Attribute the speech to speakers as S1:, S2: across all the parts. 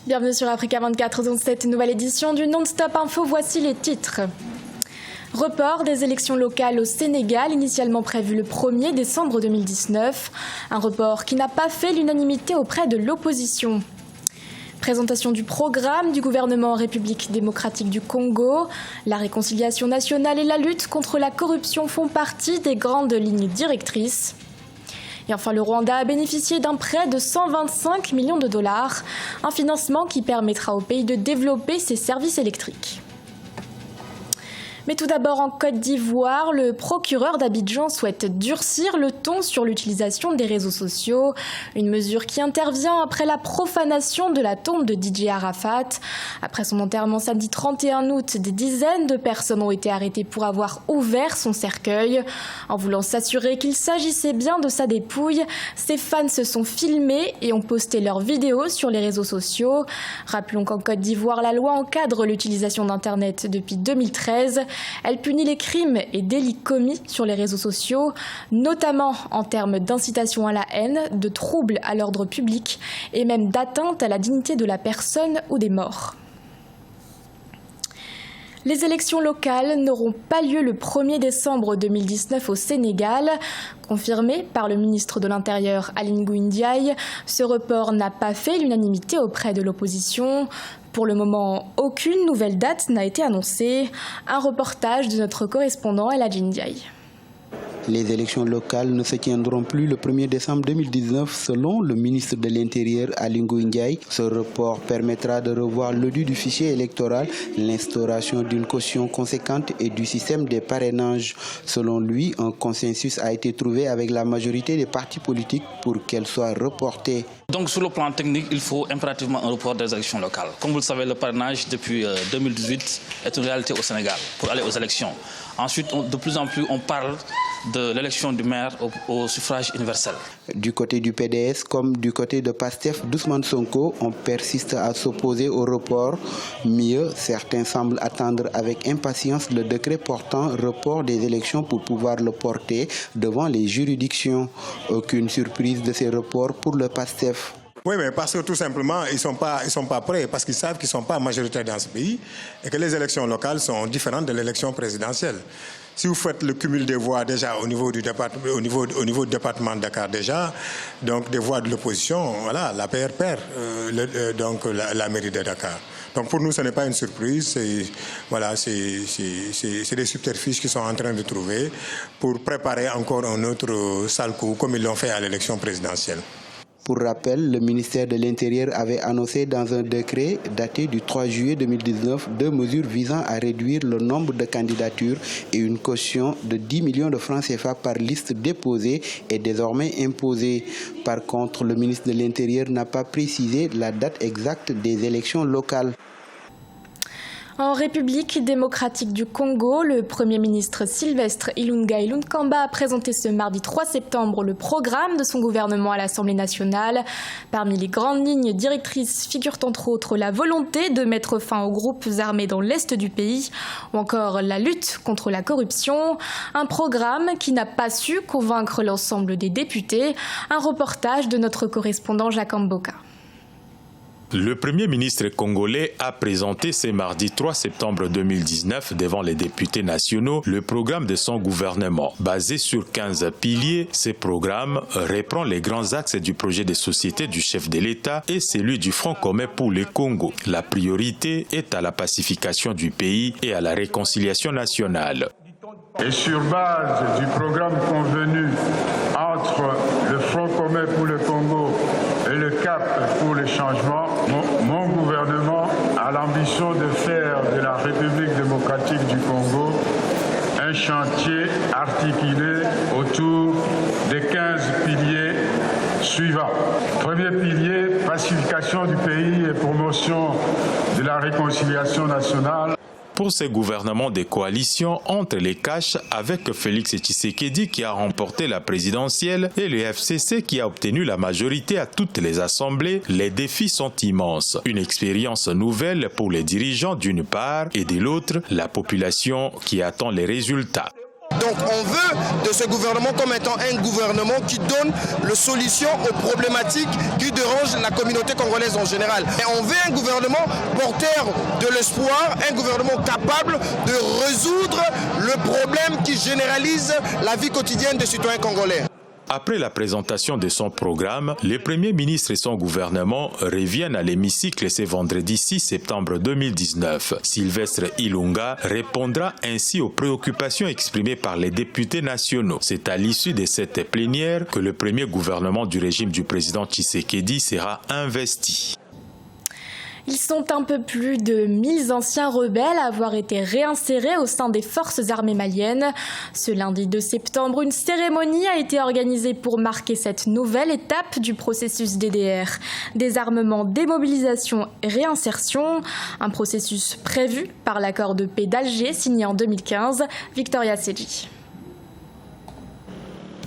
S1: Bienvenue sur Africa 24 dans cette nouvelle édition du Non-Stop Info. Voici les titres. Report des élections locales au Sénégal, initialement prévu le 1er décembre 2019. Un report qui n'a pas fait l'unanimité auprès de l'opposition. Présentation du programme du gouvernement en République démocratique du Congo. La réconciliation nationale et la lutte contre la corruption font partie des grandes lignes directrices. Et enfin, le Rwanda a bénéficié d'un prêt de 125 millions de dollars, un financement qui permettra au pays de développer ses services électriques. Mais tout d'abord, en Côte d'Ivoire, le procureur d'Abidjan souhaite durcir le ton sur l'utilisation des réseaux sociaux. Une mesure qui intervient après la profanation de la tombe de DJ Arafat. Après son enterrement samedi 31 août, des dizaines de personnes ont été arrêtées pour avoir ouvert son cercueil. En voulant s'assurer qu'il s'agissait bien de sa dépouille, ses fans se sont filmés et ont posté leurs vidéos sur les réseaux sociaux. Rappelons qu'en Côte d'Ivoire, la loi encadre l'utilisation d'Internet depuis 2013. Elle punit les crimes et délits commis sur les réseaux sociaux, notamment en termes d'incitation à la haine, de troubles à l'ordre public et même d'atteinte à la dignité de la personne ou des morts. Les élections locales n'auront pas lieu le 1er décembre 2019 au Sénégal. Confirmé par le ministre de l'Intérieur Aly Ngouille Ndiaye, ce report n'a pas fait l'unanimité auprès de l'opposition. Pour le moment, aucune nouvelle date n'a été annoncée. Un reportage de notre correspondant El Hadji Ndiaye.
S2: Les élections locales ne se tiendront plus le 1er décembre 2019 selon le ministre de l'Intérieur Aly Ngouille Ndiaye. Ce report permettra de revoir l'audit du fichier électoral, l'instauration d'une caution conséquente et du système des parrainages. Selon lui, un consensus a été trouvé avec la majorité des partis politiques pour qu'elle soit reportée.
S3: Donc sur le plan technique, il faut impérativement un report des élections locales. Comme vous le savez, le parrainage depuis 2018 est une réalité au Sénégal pour aller aux élections. Ensuite, de plus en plus, on parle de l'élection du maire au suffrage universel.
S2: Du côté du PDS comme du côté de PASTEF d'Ousmane Sonko, on persiste à s'opposer au report. Mieux, certains semblent attendre avec impatience le décret portant report des élections pour pouvoir le porter devant les juridictions. Aucune surprise de ces reports pour le PASTEF.
S4: Oui, mais parce que tout simplement, ils sont pas prêts, parce qu'ils savent qu'ils ne sont pas majoritaires dans ce pays et que les élections locales sont différentes de l'élection présidentielle. Si vous faites le cumul des voix déjà au niveau du département de Dakar déjà, donc des voix de l'opposition, voilà, la PR perd donc la mairie de Dakar. Donc pour nous, ce n'est pas une surprise, voilà, c'est des subterfuges qu'ils sont en train de trouver pour préparer encore un autre sale coup, comme ils l'ont fait à l'élection présidentielle.
S2: Pour rappel, le ministère de l'Intérieur avait annoncé dans un décret daté du 3 juillet 2019 deux mesures visant à réduire le nombre de candidatures et une caution de 10 millions de francs CFA par liste déposée est désormais imposée. Par contre, le ministre de l'Intérieur n'a pas précisé la date exacte des élections locales.
S1: En République démocratique du Congo, le Premier ministre Sylvestre Ilunga Ilunkamba a présenté ce mardi 3 septembre le programme de son gouvernement à l'Assemblée nationale. Parmi les grandes lignes directrices figurent entre autres la volonté de mettre fin aux groupes armés dans l'est du pays ou encore la lutte contre la corruption. Un programme qui n'a pas su convaincre l'ensemble des députés. Un reportage de notre correspondant Jacques Mboka.
S5: Le Premier ministre congolais a présenté ce mardi 3 septembre 2019 devant les députés nationaux le programme de son gouvernement. Basé sur 15 piliers, ce programme reprend les grands axes du projet de société du chef de l'État et celui du Front commun pour le Congo. La priorité est à la pacification du pays et à la réconciliation nationale.
S6: Et sur base du programme convenu entre le Front commun pour le Congo et le CAP pour le changement, mon gouvernement a l'ambition de faire de la République démocratique du Congo un chantier articulé autour des 15 piliers suivants. Premier pilier, pacification du pays et promotion de la réconciliation nationale.
S5: Pour ce gouvernement de coalition entre les caches avec Félix Tshisekedi qui a remporté la présidentielle et le FCC qui a obtenu la majorité à toutes les assemblées, les défis sont immenses. Une expérience nouvelle pour les dirigeants d'une part et de l'autre, la population qui attend les résultats.
S7: Donc Donc on veut de ce gouvernement comme étant un gouvernement qui donne les solutions aux problématiques qui dérangent la communauté congolaise en général. Et on veut un gouvernement porteur de l'espoir, un gouvernement capable de résoudre le problème qui généralise la vie quotidienne des citoyens congolais.
S5: Après la présentation de son programme, le Premier ministre et son gouvernement reviennent à l'hémicycle ce vendredi 6 septembre 2019. Sylvestre Ilunga répondra ainsi aux préoccupations exprimées par les députés nationaux. C'est à l'issue de cette plénière que le premier gouvernement du régime du président Tshisekedi sera investi.
S1: Ils sont un peu plus de 1000 anciens rebelles à avoir été réinsérés au sein des forces armées maliennes. Ce lundi 2 septembre, une cérémonie a été organisée pour marquer cette nouvelle étape du processus DDR. Désarmement, démobilisation et réinsertion. Un processus prévu par l'accord de paix d'Alger signé en 2015. Victoria Sedji.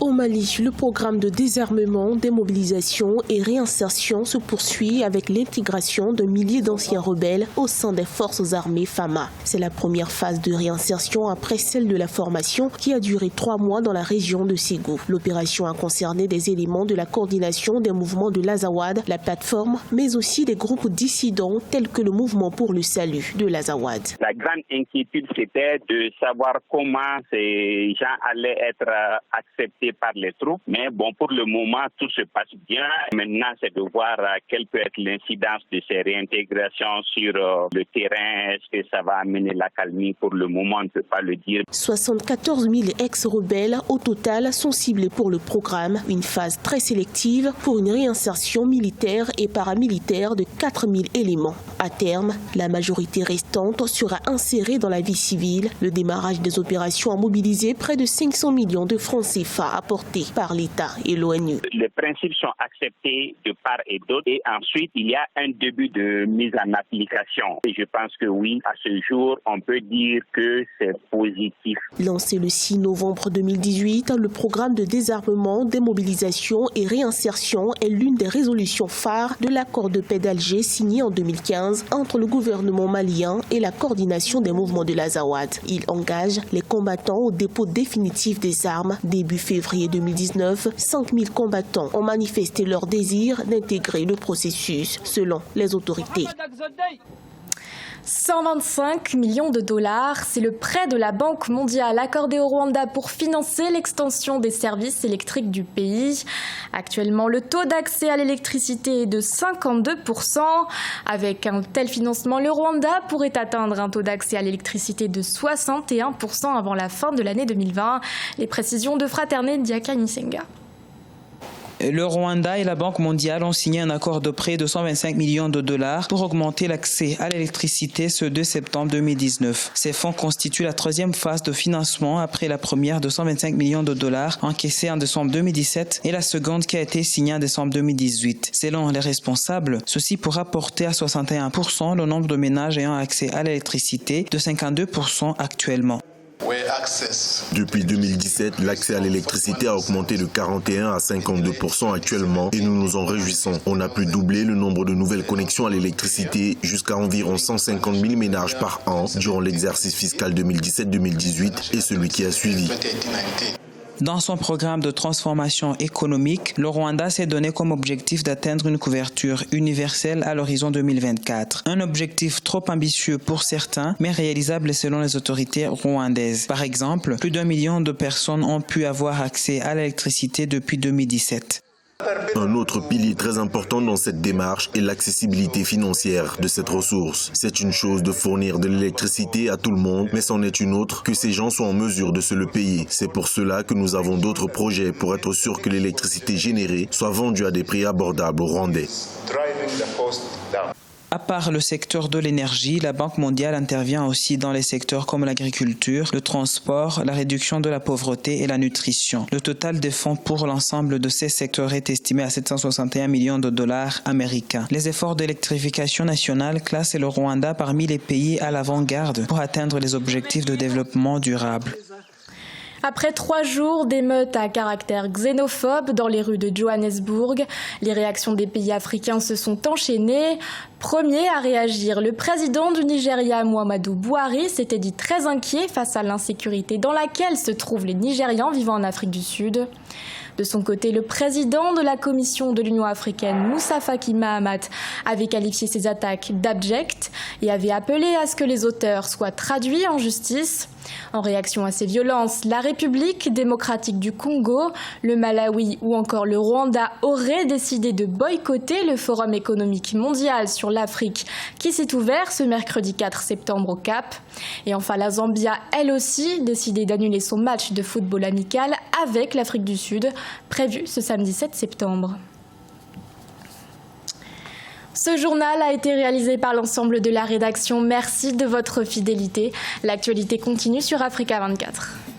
S8: Au Mali, le programme de désarmement, démobilisation et réinsertion se poursuit avec l'intégration de milliers d'anciens rebelles au sein des forces armées FAMA. C'est la première phase de réinsertion après celle de la formation qui a duré 3 mois dans la région de Ségou. L'opération a concerné des éléments de la coordination des mouvements de l'Azawad, la plateforme, mais aussi des groupes dissidents tels que le mouvement pour le salut de l'Azawad.
S9: La grande inquiétude, c'était de savoir comment ces gens allaient être acceptés par les troupes, mais bon, pour le moment, tout se passe bien. Maintenant, c'est de voir quelle peut être l'incidence de ces réintégrations sur le terrain. Est-ce que ça va amener la calmie? Pour le moment, on ne peut pas le dire.
S8: 74 000 ex-rebelles au total sont ciblés pour le programme, une phase très sélective pour une réinsertion militaire et paramilitaire de 4 000 éléments. À terme, la majorité restante sera insérée dans la vie civile. Le démarrage des opérations a mobilisé près de 500 millions de francs CFA apportés par l'État et l'ONU.
S9: Les principes sont acceptés de part et d'autre et ensuite il y a un début de mise en application. Et je pense que oui, à ce jour, on peut dire que c'est positif.
S8: Lancé le 6 novembre 2018, le programme de désarmement, démobilisation et réinsertion est l'une des résolutions phares de l'accord de paix d'Alger signé en 2015 entre le gouvernement malien et la coordination des mouvements de l'Azawad. Il engage les combattants au dépôt définitif des armes. Début février 2019, 5000 combattants ont manifesté leur désir d'intégrer le processus, selon les autorités.
S1: 125 millions de dollars, c'est le prêt de la Banque mondiale accordé au Rwanda pour financer l'extension des services électriques du pays. Actuellement, le taux d'accès à l'électricité est de 52%. Avec un tel financement, le Rwanda pourrait atteindre un taux d'accès à l'électricité de 61% avant la fin de l'année 2020. Les précisions de Fraternité Diaka Nisenga.
S10: Le Rwanda et la Banque mondiale ont signé un accord de prêt de 125 millions de dollars pour augmenter l'accès à l'électricité ce 2 septembre 2019. Ces fonds constituent la 3e phase de financement après la première de 125 millions de dollars encaissée en décembre 2017 et la seconde qui a été signée en décembre 2018. Selon les responsables, ceci pourra porter à 61% le nombre de ménages ayant accès à l'électricité de 52% actuellement.
S11: Depuis 2017, l'accès à l'électricité a augmenté de 41 à 52% actuellement et nous nous en réjouissons. On a pu doubler le nombre de nouvelles connexions à l'électricité jusqu'à environ 150 000 ménages par an durant l'exercice fiscal 2017-2018 et celui qui a suivi.
S10: Dans son programme de transformation économique, le Rwanda s'est donné comme objectif d'atteindre une couverture universelle à l'horizon 2024. Un objectif trop ambitieux pour certains, mais réalisable selon les autorités rwandaises. Par exemple, plus d'1 million de personnes ont pu avoir accès à l'électricité depuis 2017.
S11: Un autre pilier très important dans cette démarche est l'accessibilité financière de cette ressource. C'est une chose de fournir de l'électricité à tout le monde, mais c'en est une autre que ces gens soient en mesure de se le payer. C'est pour cela que nous avons d'autres projets pour être sûr que l'électricité générée soit vendue à des prix abordables aux Rwandais.
S10: À part le secteur de l'énergie, la Banque mondiale intervient aussi dans les secteurs comme l'agriculture, le transport, la réduction de la pauvreté et la nutrition. Le total des fonds pour l'ensemble de ces secteurs est estimé à 761 millions de dollars américains. Les efforts d'électrification nationale classent le Rwanda parmi les pays à l'avant-garde pour atteindre les objectifs de développement durable.
S1: Après 3 jours d'émeutes à caractère xénophobe dans les rues de Johannesburg, les réactions des pays africains se sont enchaînées. Premier à réagir, le président du Nigeria, Muhammadu Buhari, s'était dit très inquiet face à l'insécurité dans laquelle se trouvent les Nigérians vivant en Afrique du Sud. De son côté, le président de la Commission de l'Union africaine, Moussa Faki Mahamat, avait qualifié ces attaques d'abjectes et avait appelé à ce que les auteurs soient traduits en justice. En réaction à ces violences, la République démocratique du Congo, le Malawi ou encore le Rwanda auraient décidé de boycotter le Forum économique mondial sur l'Afrique qui s'est ouvert ce mercredi 4 septembre au Cap. Et enfin, la Zambie a elle aussi décidé d'annuler son match de football amical avec l'Afrique du Sud, prévu ce samedi 7 septembre. Ce journal a été réalisé par l'ensemble de la rédaction. Merci de votre fidélité. L'actualité continue sur Africa 24.